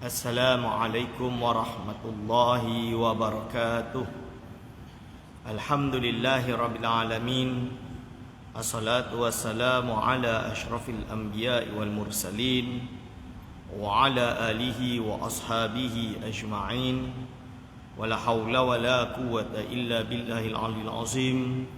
Assalamualaikum warahmatullahi wabarakatuh. Alhamdulillahi rabbil alamin. Assalatu wassalamu ala ashrafil anbiya'i wal mursalin wa ala alihi wa ashabihi ajma'in. Wala hawla wala quwwata illa billahil aliyil azim.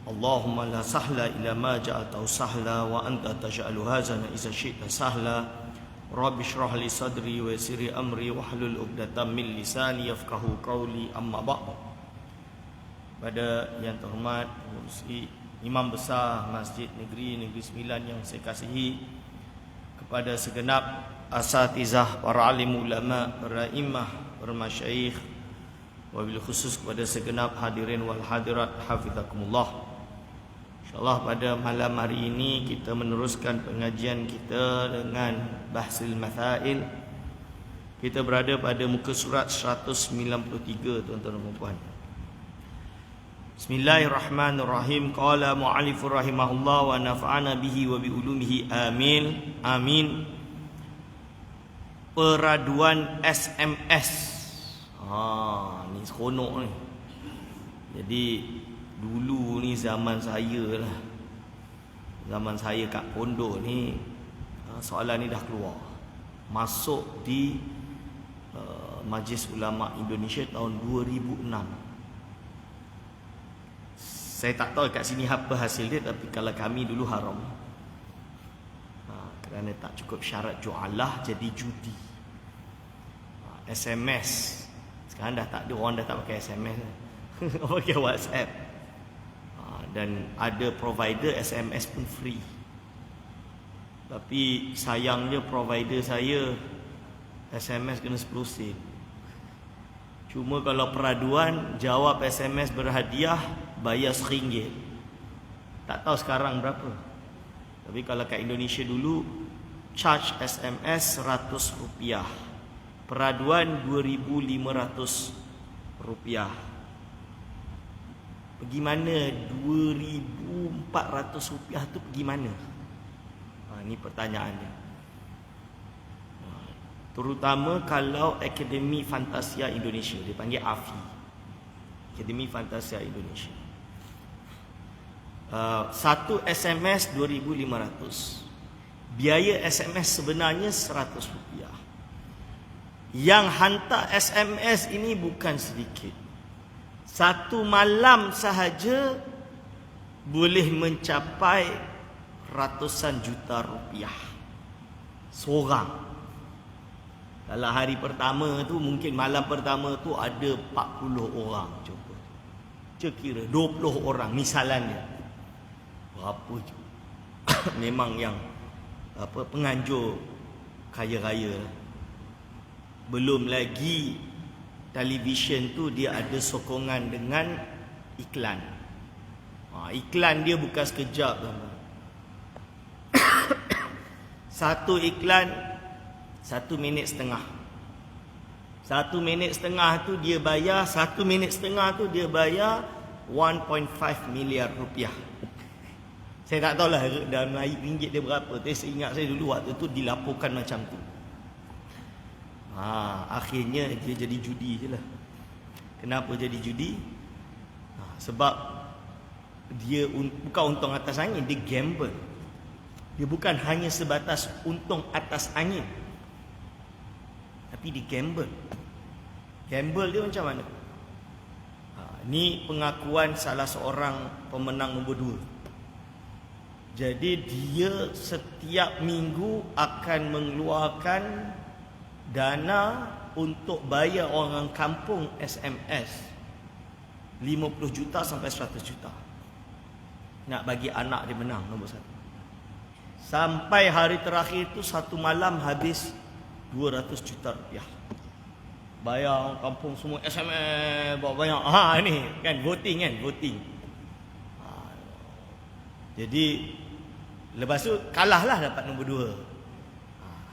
Allahumma la sahla illa ma ja'altahu sahla wa anta taj'alu hazana iza syi'ta sahla. Rabbi shrah li sadri wa yassir li amri wahlul 'uqdatam min lisani yafqahu qawli, amma ba'd. Pada yang terhormat pengurusi Imam Besar Masjid Negeri Sembilan yang saya kasihi, kepada segenap asatizah, para alim ulama, para imam, para masyayikh, wabil khusus kepada segenap hadirin wal hadirat hafizakumullah. InsyaAllah pada malam hari ini kita meneruskan pengajian kita dengan bahsil mathail. Kita berada pada muka surat 193, tuan-tuan dan puan. Bismillahirrahmanirrahim. Qala mu'allifur rahimahullah wa nafa'ana bihi wa bi ulumihi amin. Amin. Peraduan SMS. Ni seronok ni. Jadi dulu ni zaman saya lah, zaman saya kat pondok ni, soalan ni dah keluar, masuk di Majlis Ulama Indonesia tahun 2006. Saya tak tahu kat sini apa hasil dia, tapi kalau kami dulu haram, kerana tak cukup syarat jualah, jadi judi. SMS sekarang dah tak ada, orang dah tak pakai SMS, pakai WhatsApp. Dan ada provider SMS pun free. Tapi sayangnya provider saya SMS kena 10 sen. Cuma kalau peraduan, jawab SMS berhadiah, bayar RM1. Tak tahu sekarang berapa. Tapi kalau kat Indonesia dulu, charge SMS RM100, peraduan RM2,500. Pergi mana RM2,400 tu, pergi mana? Ini pertanyaannya. Terutama kalau Akademi Fantasia Indonesia, dia panggil AFI, Akademi Fantasia Indonesia. Satu SMS RM2,500. Biaya SMS sebenarnya RM100. Yang hantar SMS ini bukan sedikit. Satu malam sahaja boleh mencapai ratusan juta rupiah seorang. Dalam hari pertama tu, mungkin malam pertama tu ada 40 orang. Cuba kira 20 orang misalannya. Berapa je? Memang yang penganjur kaya-raya. Belum lagi televisyen tu dia ada sokongan dengan iklan. Iklan dia bukan sekejap, satu iklan 1 minit setengah. 1 minit setengah tu dia bayar, 1 minit setengah tu dia bayar 1.5 miliar rupiah. Saya tak tahulah dalam ringgit dia berapa, tapi saya ingat saya dulu waktu tu dilaporkan macam tu. Akhirnya dia jadi judi je lah. Kenapa jadi judi? Sebab dia bukan untung atas angin, dia gamble. Dia bukan hanya sebatas untung atas angin, tapi dia gamble. Gamble dia macam mana? Ni pengakuan salah seorang pemenang nombor 2. Jadi dia setiap minggu akan mengeluarkan dana untuk bayar orang kampung SMS 50 juta sampai 100 juta. Nak bagi anak dia menang nombor 1. Sampai hari terakhir tu, satu malam habis 200 juta rupiah. Bayar orang kampung semua SMS banyak. Ni kan voting kan, voting. Jadi lepas tu kalah lah, dapat nombor 2.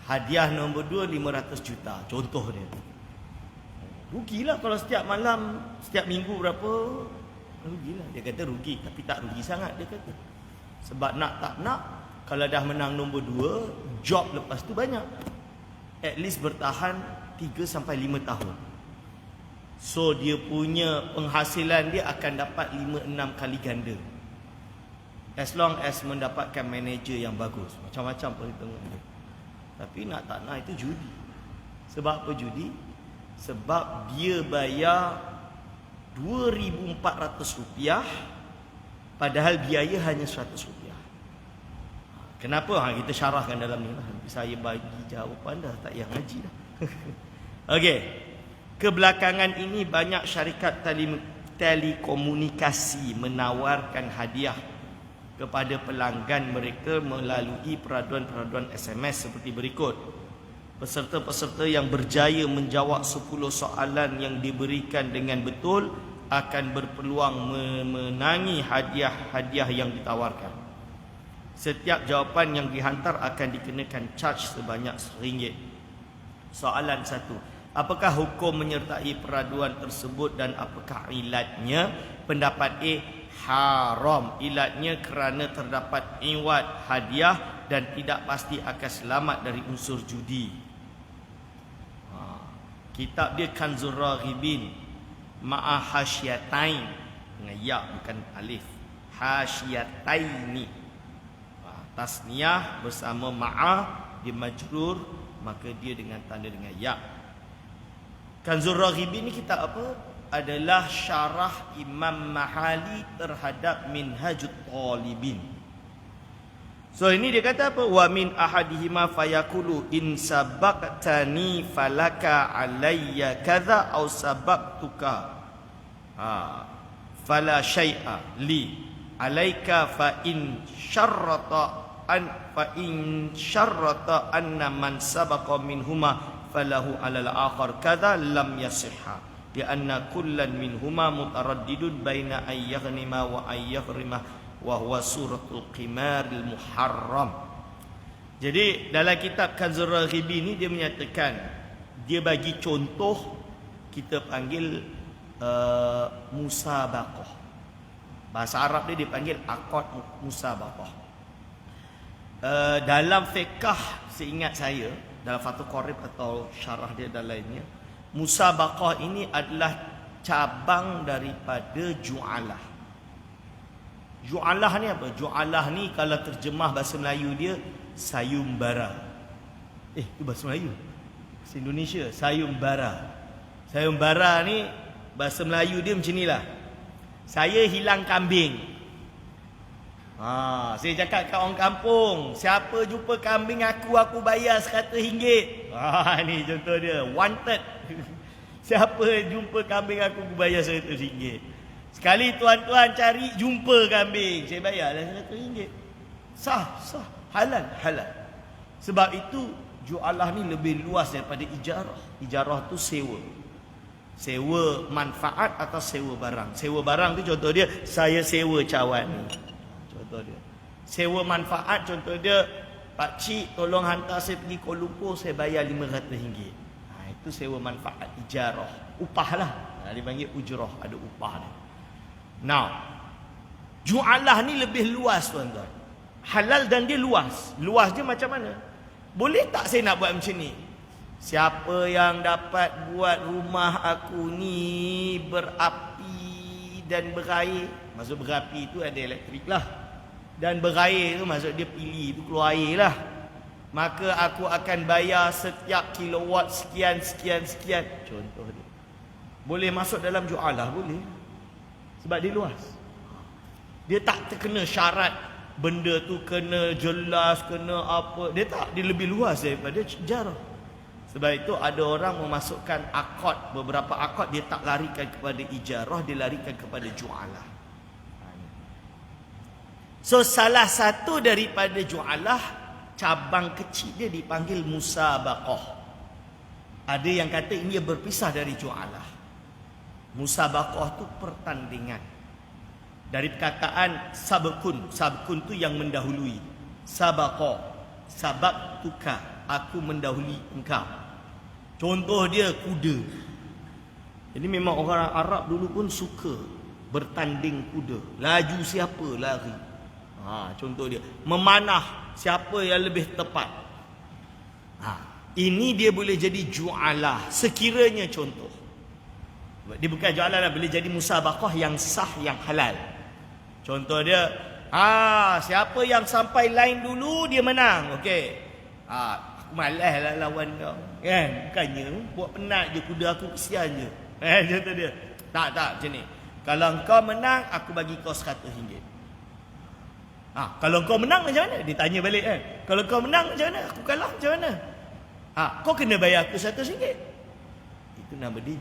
Hadiah nombor 2 500 juta. Contoh dia. Rugilah kalau setiap malam, setiap minggu berapa. Rugilah. Dia kata rugi, tapi tak rugi sangat dia kata. Sebab nak tak nak, kalau dah menang nombor 2, job lepas tu banyak. at least bertahan 3 sampai 5 tahun. So dia punya penghasilan dia akan dapat 5-6 kali ganda, as long as mendapatkan manager yang bagus. Macam-macam perhitungan dia. Tapi nak tak nak itu judi. Sebab apa judi? Sebab dia bayar RM2,400, padahal biaya hanya RM100. Kenapa? Kita syarahkan dalam ni lah. Saya bagi jawapan dah, tak payah ngaji dah. Okey. Kebelakangan ini banyak syarikat telekomunikasi menawarkan hadiah kepada pelanggan mereka melalui peraduan-peraduan SMS seperti berikut. Peserta-peserta yang berjaya menjawab 10 soalan yang diberikan dengan betul akan berpeluang memenangi hadiah-hadiah yang ditawarkan. Setiap jawapan yang dihantar akan dikenakan charge sebanyak RM1. Soalan 1. Apakah hukum menyertai peraduan tersebut dan apakah ilatnya? Pendapat A, haram. Ilatnya kerana terdapat iwat hadiah dan tidak pasti akan selamat dari unsur judi. Kitab dia Kanzur Raghibin ma'a hasyiatain, dengan ya bukan alif, hasyiataini. Tasniyah bersama ma'a, dia majrur, maka dia dengan tanda dengan ya. Kanzur Raghibin ni kitab apa? Adalah syarah Imam Mahali terhadap Minhajut Talibin. So ini dia kata apa? Wa min ahadihima fayaqulu in sabaqtani falaka alayya kadza aw sabaqtuka fala syai'a li alayka fa in syarrata anna man sabaqa minhuma falahu alal akhar kadza lam yasihha li anna kullan minhuma mutaraddidun baina ay yaghnima wa ay yaghrima wa huwa suratul qimaril muharram. Jadi dalam kitab Kanzur Raghibin ni dia menyatakan, dia bagi contoh, kita panggil musabaqah. Bahasa Arab dia dipanggil akad musabaqah. Dalam fiqh seingat saya, dalam Fathul Qorib atau syarah dia dan lainnya, musabaqah ini adalah cabang daripada ju'alah. Ju'alah ni apa? Ju'alah ni kalau terjemah bahasa Melayu dia sayumbara. Itu bahasa Melayu. Bahasa Indonesia sayumbara. Sayumbara ni bahasa Melayu dia macam inilah. Saya hilang kambing. Saya cakap kat orang kampung, siapa jumpa kambing aku bayar RM100. Ni contoh dia, wanted. Siapa jumpa kambing aku bayar RM100. Sekali tuan-tuan cari jumpa kambing, saya bayarlah RM100. Sah, halal. Sebab itu ju'alah ni lebih luas daripada ijarah. Ijarah tu sewa. Sewa manfaat atau sewa barang. Sewa barang tu contoh dia, saya sewa cawan ni. Contoh dia. Sewa manfaat contoh dia, Pak Cik tolong hantar saya pergi Kuala Lumpur, saya bayar RM500. Itu sewa manfaat, ijarah. Upah lah. Dia panggil ujrah, ada upah dia. Now, ju'alah ni lebih luas tuan-tuan. Halal dan dia luas. Luas dia macam mana? Boleh tak saya nak buat macam ni? Siapa yang dapat buat rumah aku ni berapi dan berair? Maksud berapi tu ada elektrik lah. Dan berair tu maksud dia pilih tu keluar air lah. Maka aku akan bayar setiap kilowatt sekian. Contoh dia. Boleh masuk dalam ju'alah? Boleh. Sebab dia luas. Dia tak terkena syarat benda tu kena jelas, kena apa. Dia tak, dia lebih luas daripada jarah. Sebab itu ada orang memasukkan akad, beberapa akad dia tak larikan kepada ijarah, dia larikan kepada ju'alah. So salah satu daripada ju'alah, cabang kecil dia dipanggil musabaqah. Ada yang kata ini berpisah dari ju'alah. Musabaqah tu pertandingan. Dari perkataan sabqun. Sabqun tu yang mendahului. Sabaqah, sabaqtuka, aku mendahului engkau. Contoh dia kuda. Jadi memang orang Arab dulu pun suka bertanding kuda. Laju siapa lari. Contoh dia memanah, siapa yang lebih tepat. Ini dia boleh jadi ju'alah sekiranya contoh. Dia bukan ju'alah lah, boleh jadi musabaqah yang sah, yang halal. Contoh dia, siapa yang sampai line dulu dia menang. Okey. Aku malas lah lawan kau. Kan? Bukannya buat penat je kuda aku, kesian je. Contoh dia. Tak macam ni. Kalau kau menang, aku bagi kau RM100. Kalau kau menang macam mana? Dia tanya balik kan. Kalau kau menang macam mana? Aku kalah macam mana? Kau kena bayar aku RM100. Itu nama dia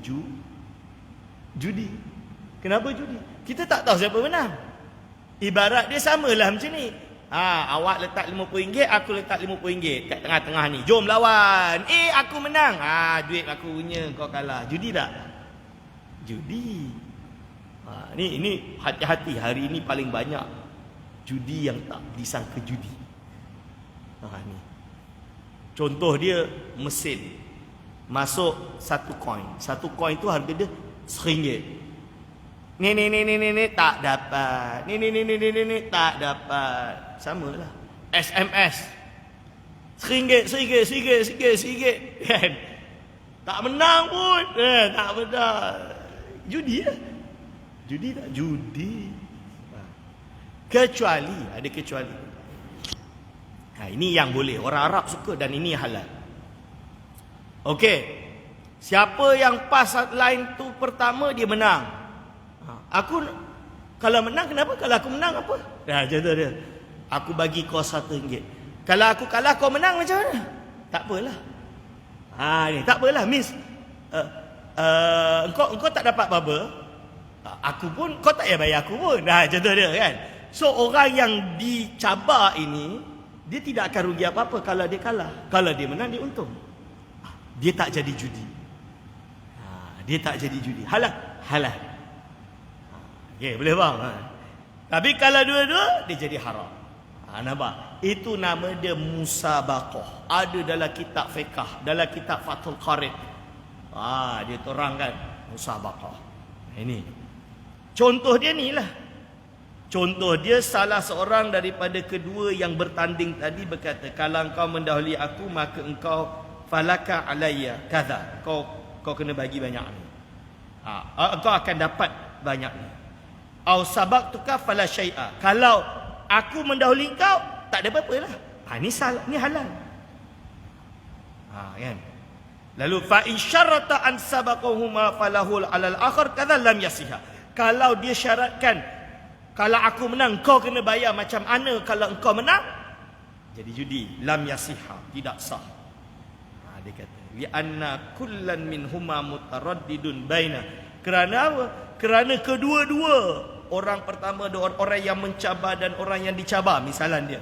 judi. Kenapa judi? Kita tak tahu siapa menang. Ibarat dia samalah macam ni. Awak letak RM50, aku letak RM50 kat tengah-tengah ni. Jom lawan. Aku menang. Duit aku punya, kau kalah. Judi tak? Judi. Ini hati-hati. Hari ini paling banyak judi yang tak disangka judi. Ni. Contoh dia mesin. Masuk satu koin. Satu koin tu harga dia RM1. Ni tak dapat. Ni tak dapat. Samalah. SMS. RM1. Kan? Tak menang pun. Tak menang. Judi lah. Judi tak? Judi. Kecuali, ada kecuali. Ini yang boleh. Orang Arab suka dan ini halal. Okey. Siapa yang pas line tu pertama, dia menang. Aku kalau menang, kenapa? Kalau aku menang apa? Contoh dia. Aku bagi kau RM1. Kalau aku kalah, kau menang macam mana? Tak apalah. Ni tak apalah, miss. Engkau tak dapat apa-apa. Aku pun, kau tak payah bayar aku pun. Contoh dia kan. So orang yang dicabar ini, dia tidak akan rugi apa-apa kalau dia kalah. Kalau dia menang, dia untung. Dia tak jadi judi. Dia tak jadi judi. Halal. Okay, boleh faham? Tapi kalau dua-dua, dia jadi haram. Nampak? Itu nama dia musabaqah. Ada dalam kitab fiqh, dalam kitab Fathul Qarib. Dia terangkan musabaqah. Ini. Contoh dia ni lah. Contoh dia, salah seorang daripada kedua yang bertanding tadi berkata, kalau engkau mendahului aku, maka engkau falaka alayya kadha. Kau kena bagi banyak ni. Engkau akan dapat banyak ni. Au sabaqtuka fala syai'a. Kalau aku mendahului kau, tak ada apa-apa lah. Ni halal. Kan? Lalu fa in syarata an sabaqahuma falahul alal akhar kadha lam yasiha. Kalau dia syaratkan, kalau aku menang, kau kena bayar macam mana kalau engkau menang, jadi judi. Lam yasiha, tidak sah. Dia kata, li anna kullan minhuma mutaraddidun baina. Kerana apa? Kerana kedua-dua, orang pertama orang yang mencabar dan orang yang dicabar, misalan dia.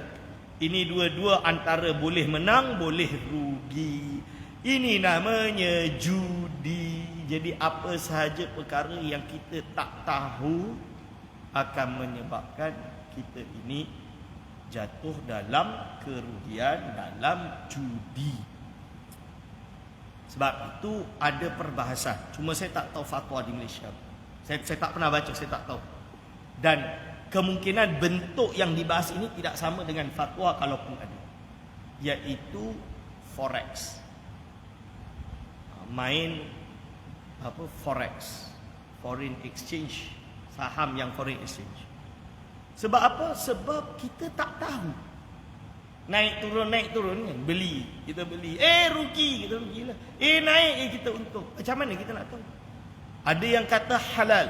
Ini dua-dua antara boleh menang, boleh rugi. Ini namanya judi. Jadi apa sahaja perkara yang kita tak tahu akan menyebabkan kita ini jatuh dalam kerugian, dalam judi. Sebab itu ada perbahasan. Cuma saya tak tahu fatwa di Malaysia. Saya tak pernah baca, saya tak tahu. Dan kemungkinan bentuk yang dibahas ini tidak sama dengan fatwa kalaupun ada. Iaitu forex. Main forex, foreign exchange, saham yang foreign exchange. Sebab apa? Sebab kita tak tahu. Naik turun kan, beli, kita beli. Rugi, kita rugilah. Naik, kita untung. Macam mana kita nak tahu? Ada yang kata halal.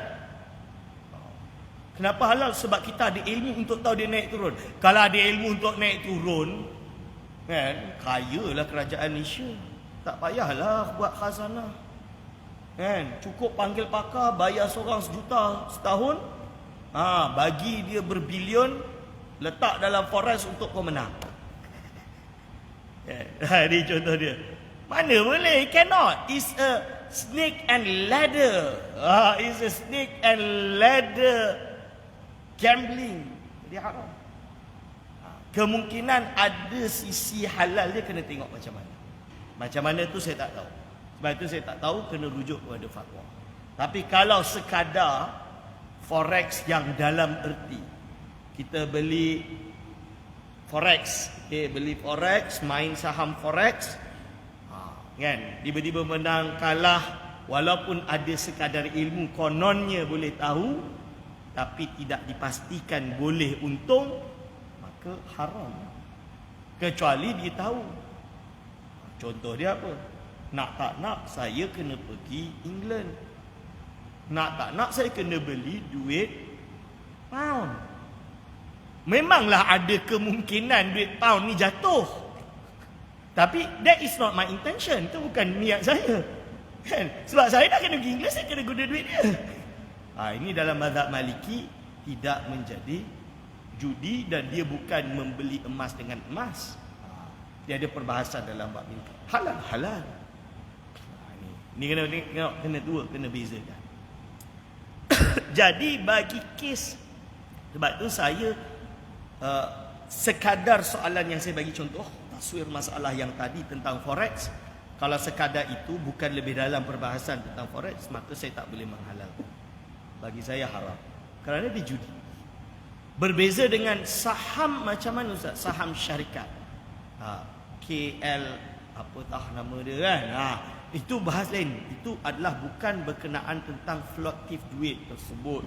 Kenapa halal? Sebab kita ada ilmu untuk tahu dia naik turun. Kalau ada ilmu untuk naik turun, kan, kayalah kerajaan Malaysia. Tak payahlah buat khazanah. Kan, cukup panggil pakar, bayar seorang RM1 juta setahun, bagi dia berbilion, letak dalam forex untuk kau menang. Ini contoh dia. Mana boleh? Cannot. It's a snake and ladder. It's a snake and ladder gambling. Dia haram. Kemungkinan ada sisi halal dia, kena tengok macam mana. Macam mana tu saya tak tahu. Sebab itu saya tak tahu, kena rujuk kepada fatwa. Tapi kalau sekadar forex yang dalam erti, kita beli forex, beli forex, main saham forex, Kan? Tiba-tiba menang, kalah, walaupun ada sekadar ilmu kononnya boleh tahu, tapi tidak dipastikan boleh untung, maka haram. Kecuali dia tahu. Contoh dia apa? Nak tak nak saya kena pergi England. Nak tak nak saya kena beli duit pound. Memanglah ada kemungkinan duit pound ni jatuh. Tapi that is not my intention. Itu bukan niat saya. Kan? Sebab saya nak kena pergi England, saya kena guna duit dia. Ini dalam mazhab Maliki tidak menjadi judi dan dia bukan membeli emas dengan emas. Dia ada perbahasan dalam bab ini. Halal. Ini kena dua, kena bezakan. Jadi bagi kes, sebab tu saya sekadar soalan yang saya bagi contoh, taswir masalah yang tadi tentang forex. Kalau sekadar itu bukan lebih dalam perbahasan tentang forex, maka saya tak boleh menghalalkan. Bagi saya haram, kerana dia judi. Berbeza dengan saham macam mana Ustaz? Saham syarikat, KL apa tah nama dia kan, itu bahas lain. Itu adalah bukan berkenaan tentang fluktuatif duit tersebut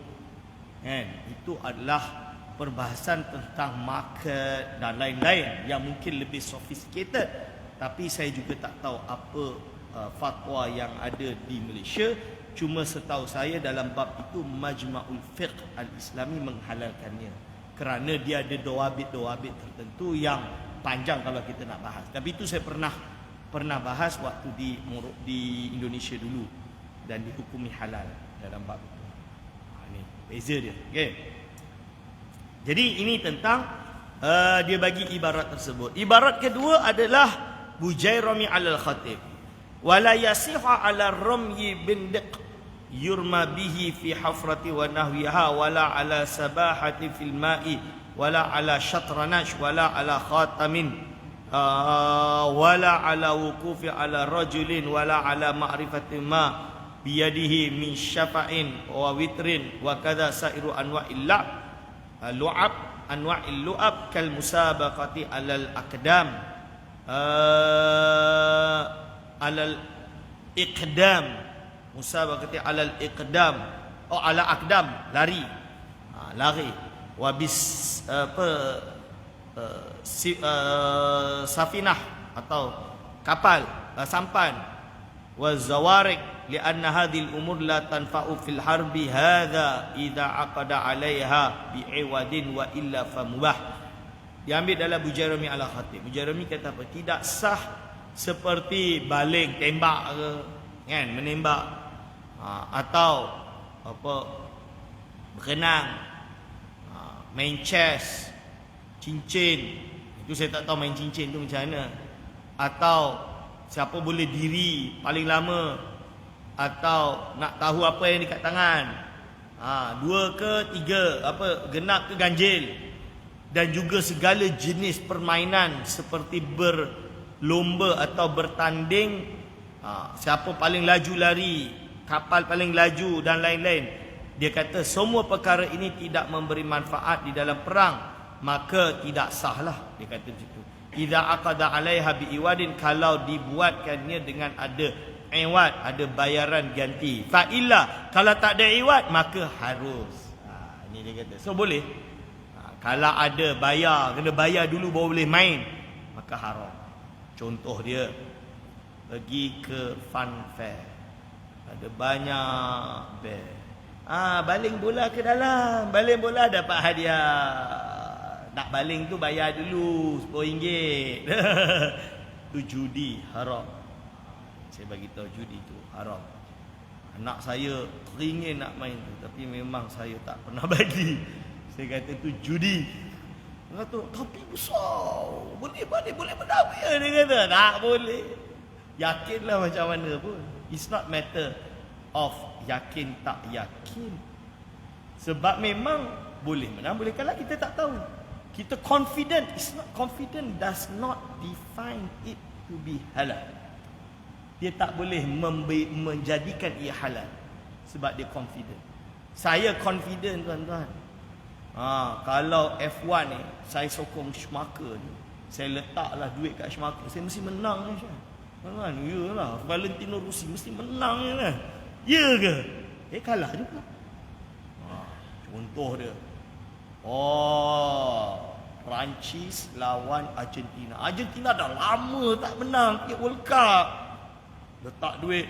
kan. Itu adalah perbahasan tentang market dan lain-lain yang mungkin lebih sophisticated. Tapi saya juga tak tahu apa fatwa yang ada di Malaysia. Cuma setahu saya dalam bab itu Majma'ul Fiqh Al-Islami menghalalkannya, kerana dia ada dawabit-dawabit tertentu yang panjang kalau kita nak bahas. Tapi itu saya pernah bahas waktu di Indonesia dulu dan dihukumi halal dalam bab itu. Ini beza dia. Okay. Jadi ini tentang dia bagi ibarat tersebut. Ibarat kedua adalah Bujairami alal khatib. Wala yasiha ala ramyi bindiq yurma bihi fi hafrati wa nahwiha wala ala sabahati fil ma'i wala ala syatranash wala ala khatamin wala ala wukufi ala rajulin wala ala ma'rifati ma biyadihi min syafa'in wa witrin wa kadha sairu anwa'il lu'ab anwa'il lu'ab kal musabaqati alal aqdam alal iqdam, musabaqati alal iqdam, ala aqdam, lari, lari, wabis safinah atau kapal, sampan, wa zawarik, lianna hadhil umur la tanfa'u fil harbi hadha idza aqada 'alaiha bi'iwadin wa illa famubah. Diambil dalam Bujairami ala khatib. Bujairami kata apa? Tidak sah seperti baling, tembak ke, kan, menembak, atau apa, berenang, main chess, cincin. Itu saya tak tahu main cincin tu macam mana. Atau siapa boleh diri paling lama, atau nak tahu apa yang dekat tangan, 2 ke 3, apa, genap ke ganjil. Dan juga segala jenis permainan seperti berlomba atau bertanding, siapa paling laju lari, kapal paling laju dan lain-lain. Dia kata semua perkara ini tidak memberi manfaat di dalam perang, maka tidak sahlah. Dia kata begitu. Idza aqada 'alaiha bi'iwadin, kalau dibuatkannya dengan ada iwad, ada bayaran ganti. Fa illa, kalau tak ada iwad maka harus. Ini dia kata. So boleh. Kalau ada bayar, kena bayar dulu baru boleh main, maka haram. Contoh dia, pergi ke fun fair, ada banyak bear. Baling bola ke dalam, baling bola dapat hadiah. Nak baling tu bayar dulu RM10. Tu judi, haram. Saya bagi tahu judi tu haram. Anak saya teringin nak main tu, tapi memang saya tak pernah bagi. Saya kata tu judi. Dia kata tapi besar, boleh menang ya. Dia kata tak boleh. Yakinlah macam mana pun. It's not matter of yakin tak yakin. Sebab memang boleh menang, boleh kalah, kita tak tahu. Kita confident. It's not confident does not define it to be halal. Dia tak boleh menjadikan ia halal sebab dia confident. Saya confident tuan-tuan. Kalau F1 ni, saya sokong Schumacher ni, saya letaklah duit kat Schumacher, saya mesti menang ni. Kan, iyalah, Valentino Rossi mesti menang je kan. Ya ke? Kalah juga. Contoh dia. Perancis lawan Argentina. Argentina dah lama tak menang World Cup. Letak duit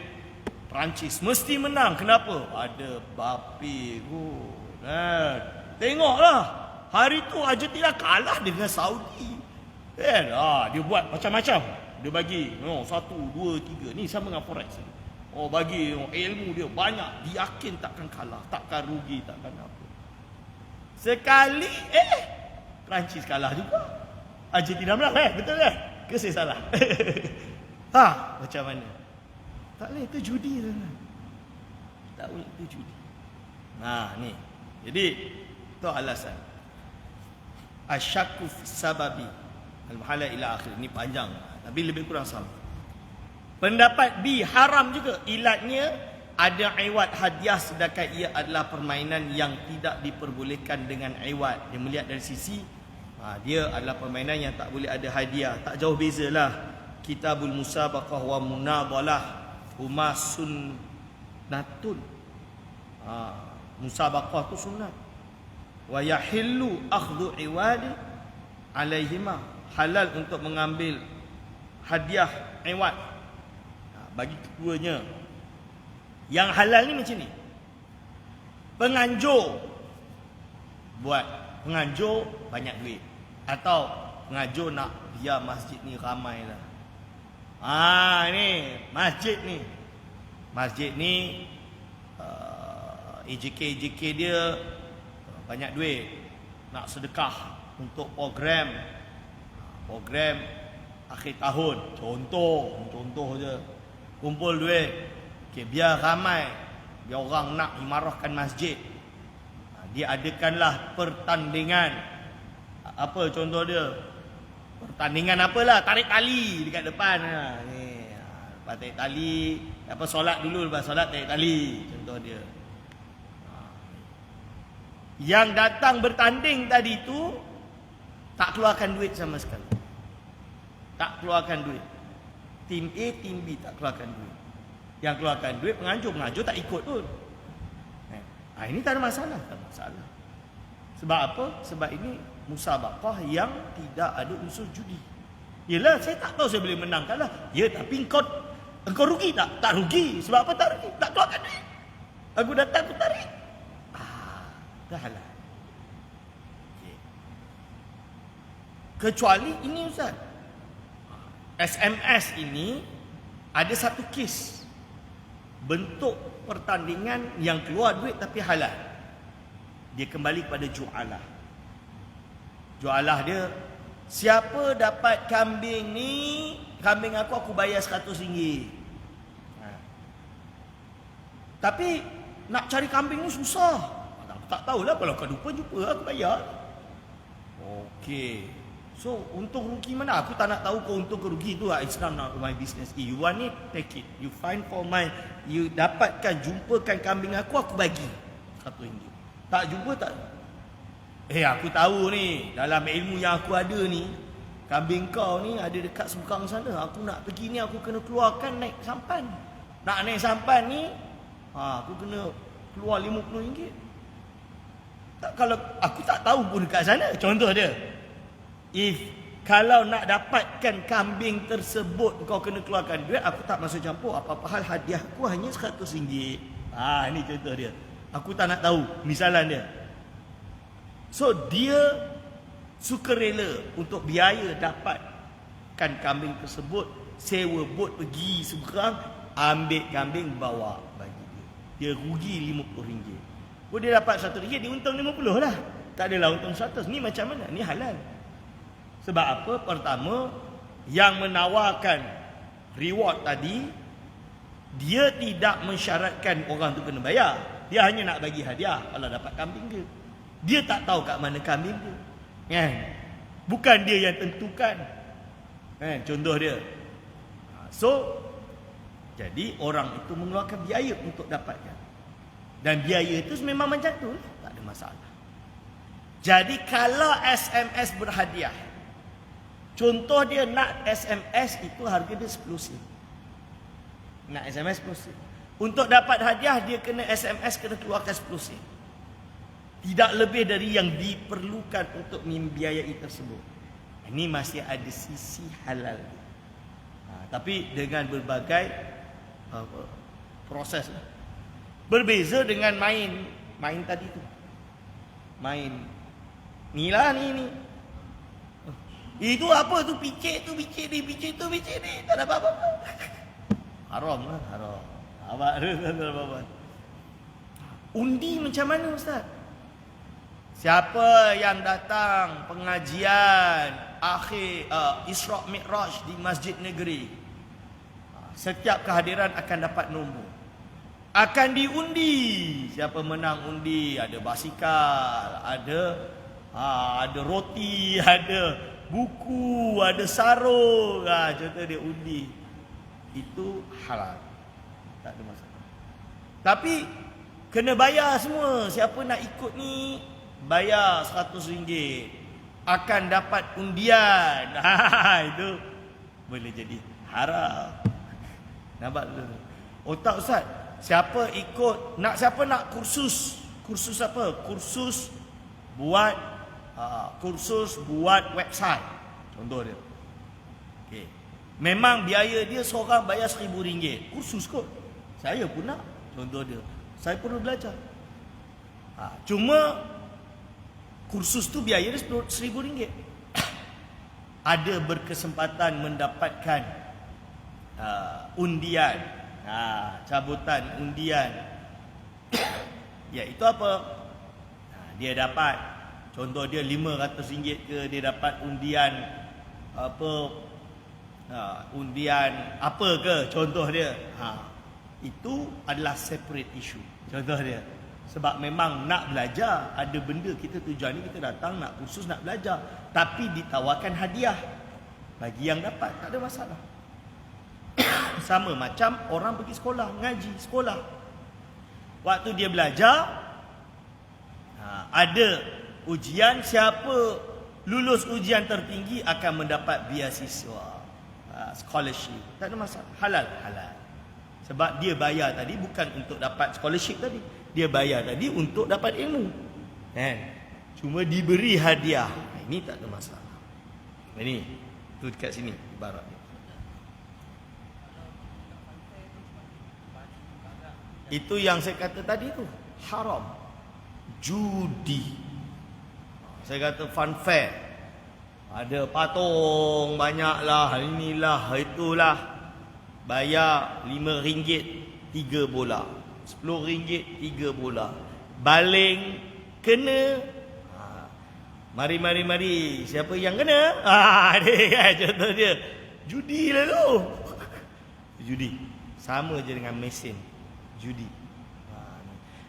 Perancis mesti menang. Kenapa? Ada Mbappe kot. Tengoklah. Hari tu Argentina kalah dengan Saudi. Kan? Dia buat macam-macam. Dia bagi 1, 2, 3. Ni sama dengan Forex. Bagi ilmu dia banyak. Dia yakin takkan kalah, takkan rugi, takkan apa. Sekali Perancis kalah juga. Argentina menang betul kan? Ke saya salah? Macam mana? Tak boleh, itu judi tu. Tak boleh, itu judi. Ni. Jadi itu alasan. Asyakku fi sababi al-muhala ila akhir. Ni panjang tapi lebih kurang sama. Pendapat B, haram juga. Ilatnya ada iwat hadiah sedangkan ia adalah permainan yang tidak diperbolehkan dengan iwat. Dia melihat dari sisi dia adalah permainan yang tak boleh ada hadiah. Tak jauh bezalah. Kitabul musabaqah wa munadalah huma sunnatun. Musabaqah tu sunat. Wa yahillu akhdhu iwadi alaihima. Halal untuk mengambil hadiah iwat. Bagi keduanya. Yang halal ni macam ni. Penganjur buat penganjur banyak duit. Atau penganjur nak biar masjid ni ramai lah. Ni masjid ni. Masjid ni EJK dia banyak duit. Nak sedekah untuk program akhir tahun. Contoh je. Kumpul duit. Biar ramai. Biar orang nak imarahkan masjid. Dia adakanlah pertandingan. Apa contoh dia? Pertandingan apalah? Tarik tali dekat depan. Lepas tarik tali. Solat dulu. Lepas solat tarik tali. Contoh dia. Yang datang bertanding tadi tu tak keluarkan duit sama sekali. Tak keluarkan duit. Tim A, tim B tak keluarkan duit. Yang keluarkan duit penganjur tak ikut pun. Ini tak ada masalah. Tak ada masalah. Sebab apa? Sebab ini musabaqah yang tidak ada unsur judi. Yelah, saya tak tahu saya boleh menang kalah. Ya, tapi engkau rugi tak? Tak rugi. Sebab apa tak rugi? Tak keluarkan duit. Aku datang, aku tarik. Dah halal. Kecuali ini Ustaz. SMS ini ada satu kes. Bentuk pertandingan yang keluar duit tapi halal. Dia kembali kepada jualah. Jualah dia, siapa dapat kambing ni, kambing aku bayar RM100. Tapi nak cari kambing ni susah. Aku tak tahulah, kalau kau jumpa aku bayar. Okey. So, untung rugi mana? Aku tak nak tahu kau untung ke rugi tu. It's not my business. You want it, take it. You find for mine. You dapatkan, jumpakan kambing aku bagi RM1. Tak jumpa tak? Aku tahu ni, dalam ilmu yang aku ada ni, kambing kau ni ada dekat seberang sana. Aku nak pergi ni, aku kena keluarkan naik sampan. Nak naik sampan ni, aku kena keluar RM50. Kalau aku tak tahu pun dekat sana. Contoh dia, kalau nak dapatkan kambing tersebut kau kena keluarkan duit, aku tak masuk campur. Apa-apa hal hadiah aku hanya RM100. Ni contoh dia. Aku tak nak tahu misalan dia. So dia sukarela untuk biaya dapatkan kambing tersebut, sewa bot pergi seberang, ambil kambing bawa bagi dia. Dia rugi RM50. Dia dapat RM1, dia untung RM50 lah. Tak adalah untung RM100. Ni macam mana? Ni halal. Sebab apa? Pertama, yang menawarkan reward tadi, dia tidak mensyaratkan orang tu kena bayar. Dia hanya nak bagi hadiah kalau dapat kambing dia. Dia tak tahu kat mana kambing dia. Kan? Bukan dia yang tentukan. Kan? Contoh dia. So, jadi orang itu mengeluarkan biaya untuk dapatkan. Dan biaya itu memang macam tu. Tak ada masalah. Jadi kalau SMS berhadiah, contoh dia nak SMS itu harga dia 10 sen. Nak SMS 10 sen. Untuk dapat hadiah dia kena SMS, kena keluarkan 10 sen. Tidak lebih dari yang diperlukan untuk membiayai tersebut. Ini masih ada sisi halal. Tapi dengan berbagai proses. Berbeza dengan main tadi tu. Main ni. Itu apa tu, picit ni. Tak ada apa-apa. Haram lah, haram. Abang tak ada apa-apa. Undi macam mana Ustaz? Siapa yang datang pengajian akhir Isra' Mi'raj di Masjid Negeri, setiap kehadiran akan dapat nombor. Akan diundi. Siapa menang undi, ada basikal, ada roti, ada buku, ada sarung. Contoh dia undi. Itu halal. Tak ada masalah. Tapi kena bayar semua. Siapa nak ikut ni, bayar RM100 akan dapat undian. Itu boleh jadi haram. Nampak tu? Otak Ustaz, siapa nak kursus apa? Kursus buat website. Contoh dia. Okey. Memang biaya dia seorang bayar RM1,000. Kursus kot. Saya pun nak. Contoh dia. Saya perlu belajar. Cuma kursus tu biaya dia RM1,000. Ada berkesempatan mendapatkan undian, cabutan undian. Iaitu apa? Dia dapat, contoh dia RM500 ke, dia dapat undian undian apa ke, contoh dia. Itu adalah separate issue. Contoh dia. Sebab memang nak belajar, ada benda kita tujuan ni, kita datang nak kursus, nak belajar, tapi ditawarkan hadiah bagi yang dapat, tak ada masalah. Sama macam orang pergi sekolah, mengaji sekolah. Waktu dia belajar, ada ujian, siapa lulus ujian tertinggi akan mendapat beasiswa, scholarship. Tak ada masalah, halal. Sebab dia bayar tadi bukan untuk dapat scholarship tadi, dia bayar tadi untuk dapat ilmu. Cuma diberi hadiah. Ini tak ada masalah. Ini tu dekat sini ibarat. Itu yang saya kata tadi tu haram. Judi. Saya kata fun fair. Ada patung banyaklah, inilah, itulah. Bayar RM5 3 bola. RM10 3 bola. Baling kena. Mari. Siapa yang kena? Dia contoh dia. Judi lah tu. Judi. Sama je dengan mesin judi.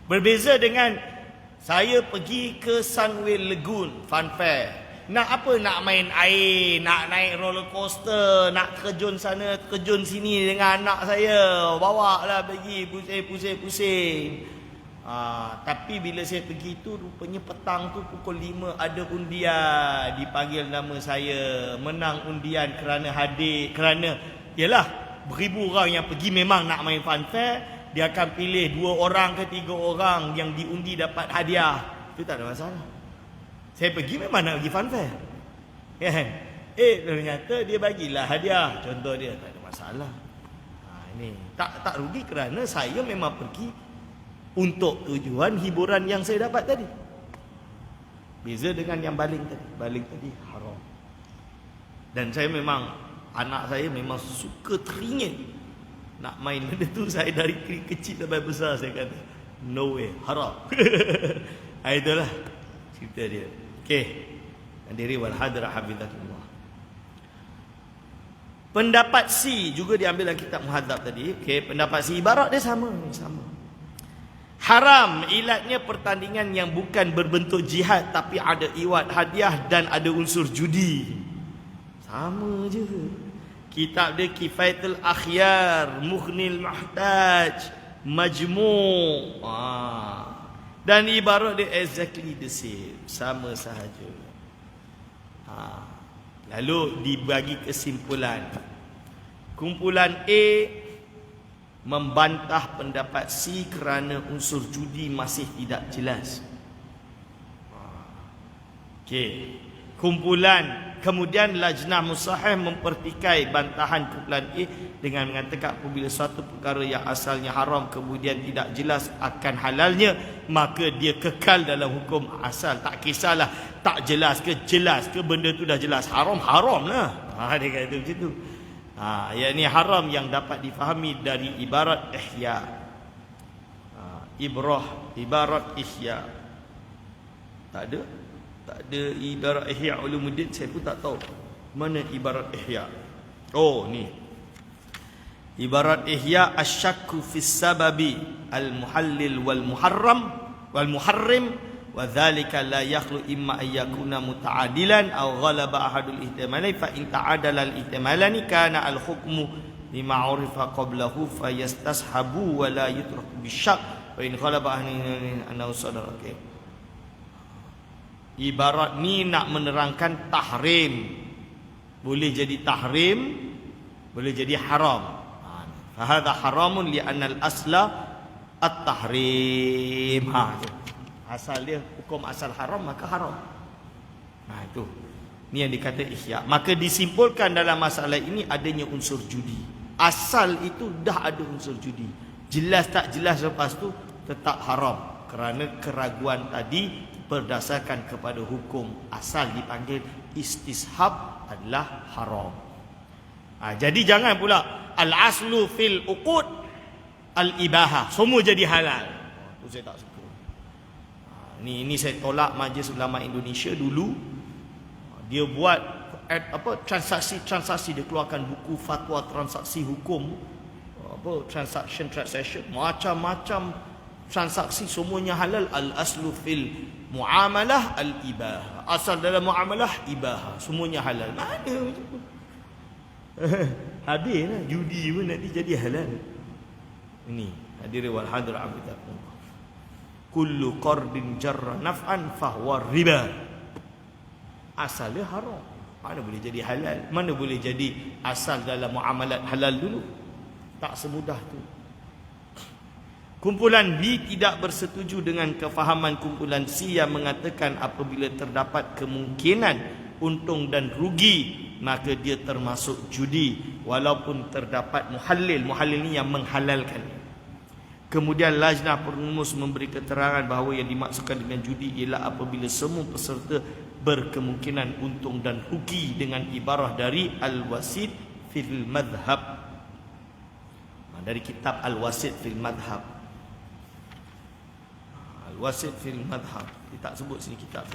Berbeza dengan saya pergi ke Sunway Lagoon Fun Fair. Nak apa? Nak main air, nak naik roller coaster, nak terjun sana, terjun sini dengan anak saya. Bawa lah pergi, pusing. Tapi bila saya pergi tu, rupanya petang tu pukul 5 ada undian. Dipanggil nama saya, menang undian kerana hadir. Kerana, yalah, beribu orang yang pergi memang nak main Fun Fair. Dia akan pilih 2 orang ke 3 orang yang diundi dapat hadiah. Itu tak ada masalah. Saya pergi memang nak pergi Fun Fair. Kan? Ternyata dia bagilah hadiah. Contoh dia, tak ada masalah. Ini tak rugi kerana saya memang pergi untuk tujuan hiburan yang saya dapat tadi. Beza dengan yang baling tadi. Baling tadi haram. Dan saya memang, anak saya memang suka teringin nak main benda tu. Saya dari kecil sampai besar saya kata, no way, haram. Itulah cerita dia. Okey. Hadirin wal hadirat hafizakumullah. Pendapat C juga diambil dalam kitab Muhadzab tadi. Okey, pendapat C ibarat dia sama. Haram ilatnya pertandingan yang bukan berbentuk jihad tapi ada iwat hadiah dan ada unsur judi. Sama je. Kitab dia Kifayatul Akhyar, Mughnil Muhtaj, Majmu'. Dan ibarat dia exactly the same. Sama sahaja. Lalu dibagi kesimpulan. Kumpulan A membantah pendapat C kerana unsur judi masih tidak jelas. Okey. Kemudian Lajnah Musahih mempertikai bantahan kumpulan A dengan mengatakan apabila suatu perkara yang asalnya haram kemudian tidak jelas akan halalnya, maka dia kekal dalam hukum asal. Tak kisahlah tak jelas ke benda tu dah jelas haram lah. Dia kata macam tu. Yang ni haram yang dapat difahami dari ibarat ihya. Ibarat ihya. Tak ada ibarat ihya ulumuddin, saya pun tak tahu mana ibarat ihya. Oh ni. Ibarat ihya asyakku fis sababi al muhallil wal muharrim wa dhalika la yakhlu imma an yakuna muta'adilan aw ghalaba ahadul ihtimalain fa in ta'adala al ihtimalani kana al hukmu lima urifa qablahu fayastashabu wa la yutraku bisyak wa in ghalaba annahu sadara. Ibarat ni nak menerangkan tahrim. Boleh jadi tahrim, boleh jadi haram. Fahadha haramun li'anna al-asla at-tahrim. Asal dia, hukum asal haram maka haram. Itu. Ni yang dikata ihya. Maka disimpulkan dalam masalah ini adanya unsur judi. Asal itu dah ada unsur judi. Jelas tak jelas lepas tu tetap haram. Kerana keraguan tadi berdasarkan kepada hukum asal dipanggil istishab adalah haram. Jadi jangan pula al-aslu fil uqud al-ibahah, semua jadi halal. Itu saya tak suka. Ini saya tolak Majlis Ulama Indonesia dulu. Dia buat transaksi, dia keluarkan buku fatwa transaksi hukum, transaction, macam-macam transaksi semuanya halal. Al-aslu fil muamalah al-ibahah, asal dalam muamalah ibahah, semuanya halal. Mana macam tu? Habislah judi pun nanti jadi halal. Ini hadirin wal hadirat abadakum. Kullu qardin jarra naf'an fahuwa riba. Asalnya haram, mana boleh jadi halal? Mana boleh jadi asal dalam muamalat halal dulu? Tak semudah tu. Kumpulan B tidak bersetuju dengan kefahaman kumpulan C yang mengatakan apabila terdapat kemungkinan untung dan rugi maka dia termasuk judi walaupun terdapat muhallil ni yang menghalalkan. Kemudian Lajnah Perumus memberi keterangan bahawa yang dimaksudkan dengan judi ialah apabila semua peserta berkemungkinan untung dan rugi dengan ibarah dari Al-Wasit fil Madhab, dari kitab Al-Wasit fil Madhab. Wasit fil madhab, dia tak sebut sini kitab.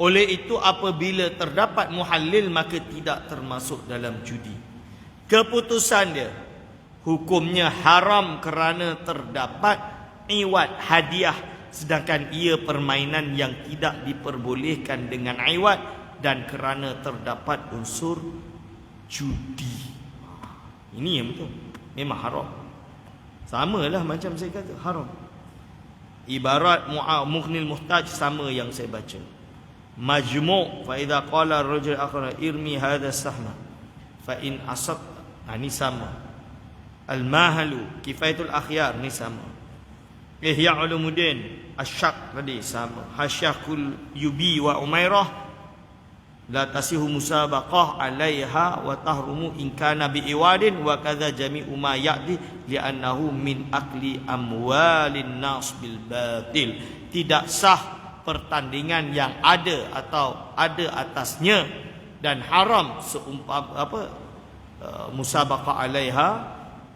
Oleh itu apabila terdapat muhallil maka tidak termasuk dalam judi. Keputusan dia hukumnya haram kerana terdapat iwad hadiah, sedangkan ia permainan yang tidak diperbolehkan dengan iwad dan kerana terdapat unsur judi. Ini yang betul, memang haram. Samalah macam saya kata haram. Ibarat Mughnil Muhtaj sama yang saya baca. Majmu' fa idza qala ar-rajul akhar irmi hadha sahma fa in asab, ni sama. Al-Mahalu Kifayatul Akhyar ni sama. Ihya Ulumuddin Asy-Syak tadi sama. Hasyakul Yubi wa Umairah la tasihu musabaqah 'alaiha wa tahrumu in kana bi iwadin wa kadza jami'u ma ya'di li'annahu min akli amwalin nas bil batil. Tidak sah pertandingan yang ada atau ada atasnya dan haram seumpama musabaqah 'alaiha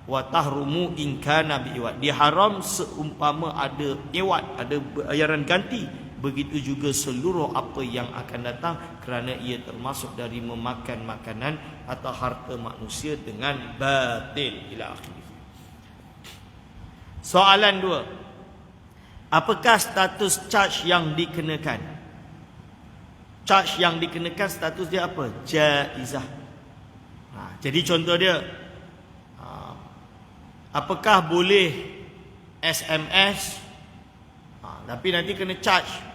wa tahrumu in kana bi iwad. Dia haram seumpama ada iwad, ada bayaran ganti. Begitu juga seluruh apa yang akan datang kerana ia termasuk dari memakan makanan atau harta manusia dengan batil ila akhir. Soalan 2. Apakah status charge yang dikenakan? Charge yang dikenakan status dia apa? Jaizah. Jadi contoh dia, apakah boleh SMS tapi nanti kena charge?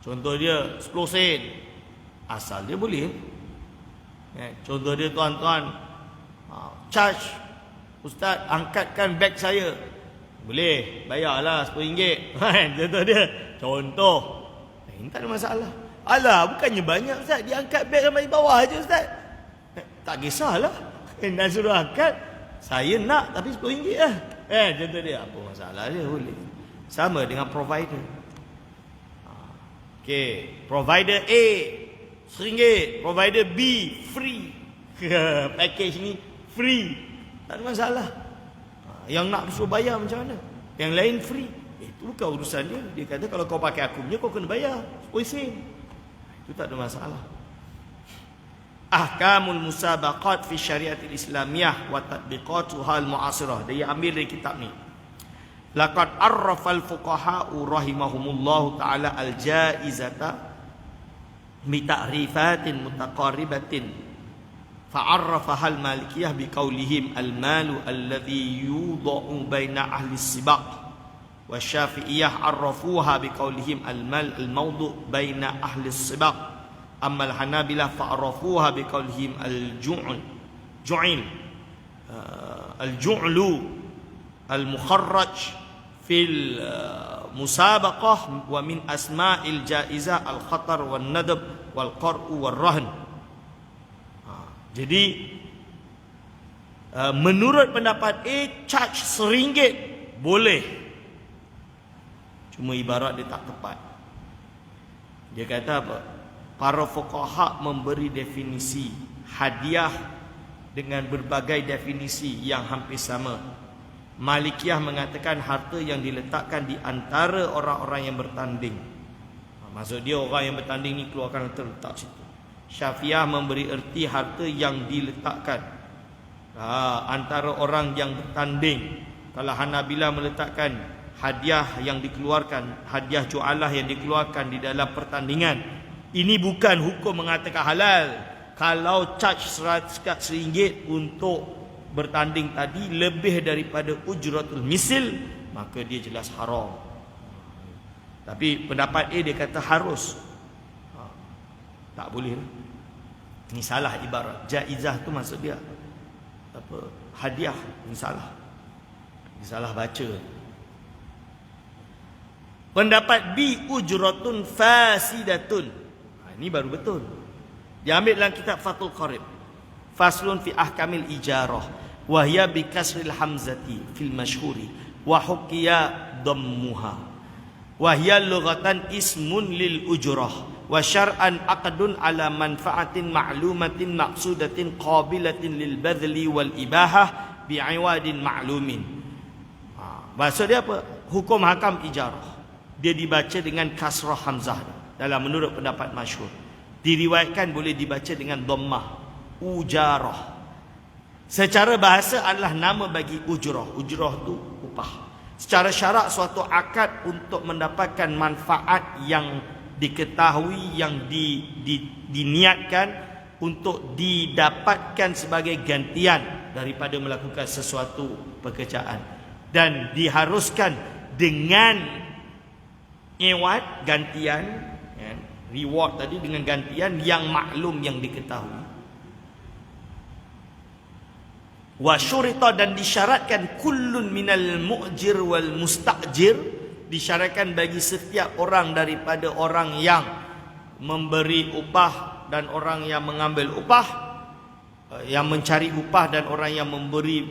Contoh dia 10 sen. Asal dia boleh. Contoh dia tuan-tuan, charge Ustaz, angkatkan beg saya. Boleh, bayarlah RM10. Contoh dia. Contoh. Ini tak ada masalah. Alah, bukannya banyak Ustaz. Dia angkat beg sampai bawah aja Ustaz. Tak kisahlah. Nak suruh angkat. Saya nak, tapi RM10 lah. Contoh dia. Apa masalah dia? Boleh. Sama dengan provider. Okey. Provider A RM1. Provider B free. Package ni free. Tak ada masalah. Yang nak suruh bayar macam mana? Yang lain free. Itu bukan urusan dia. Dia kata kalau kau pakai aku punya, kau kena bayar. Sen. Itu tak ada masalah. Ahkamul musabaqat fi syariatil islamiyah wa tatbiqatuha al-mu'asirah. Dia ambil dari kitab ni. Laqad arrafal fuqaha'u rahimahumullahu ta'ala al-jaizata bi ta'rifatin mutaqaribatin. فعرفها المالكية بقولهم المال الذي يوضع بين أهل السباق والشافعية عرفوها بقولهم المال الموضوع بين أهل السباق أما الحنابلة فعرفوها بقولهم الجعل المخرج في المسابقة ومن أسماء الجائزة الخطر والندب والقرء والرهن. Jadi menurut pendapat A, charge RM1 boleh. Cuma ibarat dia tak tepat. Dia kata apa? Para fuqaha memberi definisi hadiah dengan berbagai definisi yang hampir sama. Malikiyah mengatakan harta yang diletakkan di antara orang-orang yang bertanding. Maksud dia orang yang bertanding ni keluarkan harta letak situ. Syafi'iyah memberi erti harta yang diletakkan antara orang yang bertanding. Kalau Hanabilah meletakkan hadiah yang dikeluarkan, hadiah ju'alah yang dikeluarkan di dalam pertandingan. Ini bukan hukum mengatakan halal. Kalau charge RM100 untuk bertanding tadi lebih daripada ujratul misil, maka dia jelas haram. Tapi pendapat A dia kata harus. Tak boleh. Ini salah ibarat. Jaizah tu maksud dia apa? Hadiah. Ini salah. Ini salah baca. Pendapat B, ujratun fasidatun. Ini baru betul. Diambil dalam kitab Fathul Qarib. Faslun fi ahkamil ijarah. Wahya bi kasril hamzati fil mashhuri. Wa hukiya dammuha. Wahya lughatan ismun lil ujrah. Wa syar'an aqdun ala manfaatin ma'lumatin maqsudatin qabilatin lil badli wal ibahah bi'iwadin ma'lumin. Maksud dia apa? Hukum hakam ijarah. Dia dibaca dengan kasrah hamzah dalam menurut pendapat masyhur. Diriwayatkan boleh dibaca dengan dhammah. Ujarah. Secara bahasa adalah nama bagi ujrah. Ujrah tu upah. Secara syarak suatu akad untuk mendapatkan manfaat yang diketahui, yang diniatkan untuk didapatkan sebagai gantian daripada melakukan sesuatu pekerjaan, dan diharuskan dengan iwad, gantian, reward tadi, dengan gantian yang maklum, yang diketahui. Wa syurita, dan disyaratkan kullun minal mu'jir wal musta'jir, disyaratkan bagi setiap orang daripada orang yang memberi upah dan orang yang mengambil upah, yang mencari upah dan orang yang memberi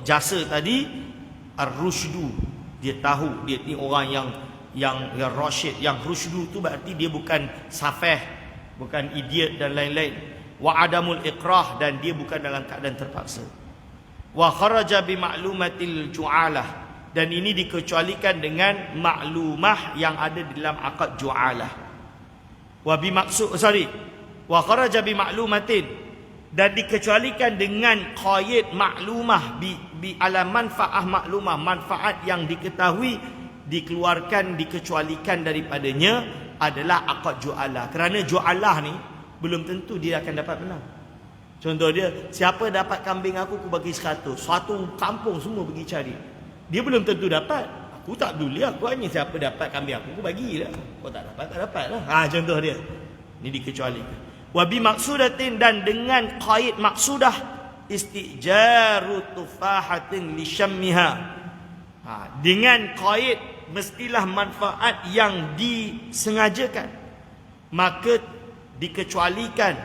jasa tadi, ar-rusydu, dia tahu, dia ni orang yang rasyid. Yang rusydu tu berarti dia bukan safeh, bukan idiot dan lain-lain. Wa adamul ikrah, dan dia bukan dalam keadaan terpaksa. Wa kharaja bi ma'lumatil ju'alah, dan ini dikecualikan dengan maklumah yang ada di dalam akad ju'alah. Wa kharaja bi maklumatin, dan dikecualikan dengan qaid maklumah bi ala manfaah maklumah, manfaat yang diketahui, dikeluarkan, dikecualikan daripadanya adalah akad ju'alah. Kerana ju'alah ni belum tentu dia akan dapat menang. Contoh dia, siapa dapat kambing aku bagi 100, satu kampung semua pergi cari. Dia belum tentu dapat. Aku tak peduli, aku hanya siapa dapat kambing aku bagilah. Kau tak dapat lah. Contoh dia. Ini dikecualikan. Wa bi maksudatin, dan dengan qaid maksudah, istijaru tufahatin li syammiha. Dengan qaid mestilah manfaat yang disengajakan, maka dikecualikan,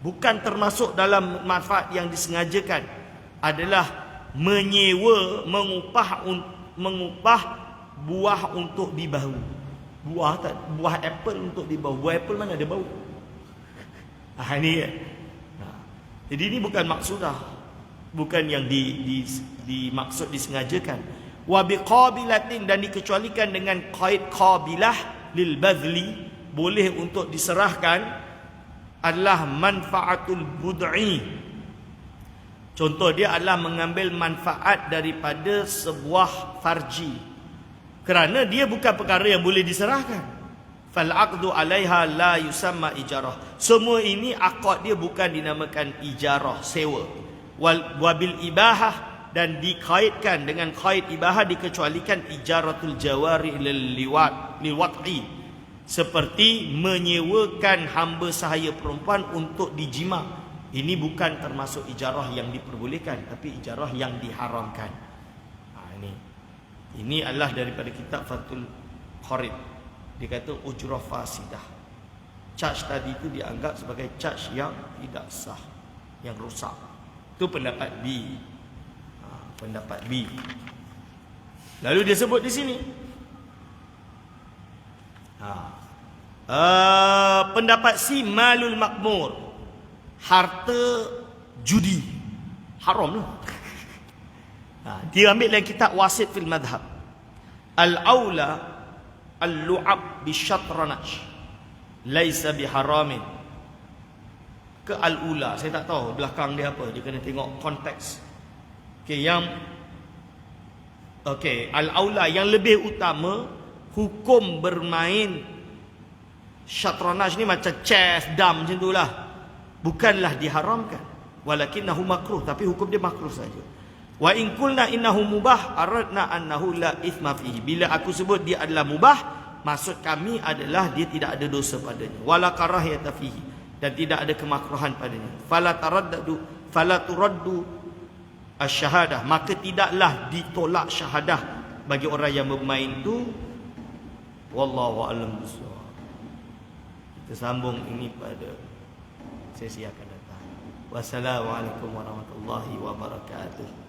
bukan termasuk dalam manfaat yang disengajakan adalah menyewa, mengupah buah untuk dibau. Buah apple untuk dibau. Buah apple mana ada bau? Ini kan. Jadi ini bukan maksudah, bukan yang dimaksud disengajakan. Wa biqabilatin, dan dikecualikan dengan qaid qabilah lil badli, boleh untuk diserahkan, adalah manfaatul bud'i. Contoh dia adalah mengambil manfaat daripada sebuah farji, kerana dia bukan perkara yang boleh diserahkan. Fal aqdu 'alaiha la yusamma ijarah. Semua ini akad dia bukan dinamakan ijarah, sewa. Wabil ibahah, dan dikaitkan dengan kait ibahah, dikecualikan ijaratul jawari liwat'i, seperti menyewakan hamba sahaya perempuan untuk dijima. Ini bukan termasuk ijarah yang diperbolehkan, tapi ijarah yang diharamkan. Ini adalah daripada kitab Fathul Qarid. Dia kata ujrah fasidah. Charge tadi itu dianggap sebagai charge yang tidak sah, yang rosak. Itu pendapat B. Pendapat B. Lalu dia sebut di sini, pendapat C, malul makmur, harta judi, haram lah. Dia ambil dalam kitab Wasit fil Madhab. Al-aula al-lu'ab bisyatranaj laisa biharamin. Ke al-ula, saya tak tahu belakang dia apa, dia kena tengok konteks. Al-aula, yang lebih utama, hukum bermain syatranaj ni macam chess, dam macam itulah, bukanlah diharamkan, walakinnahu makruh, tapi hukum dia makruh saja. Wa in qulna innahu mubah aradna annahu la ithma fihi. Bila aku sebut dia adalah mubah, maksud kami adalah dia tidak ada dosa padanya, wala karahiyata fihi, dan tidak ada kemakruhan padanya. Fala turaddu asy-syahadah, maka tidaklah ditolak syahadah bagi orang yang bermain itu. Wallahu a'lam bissawab. Kita sambung ini pada sesi akan datang. Wassalamualaikum warahmatullahi wabarakatuh.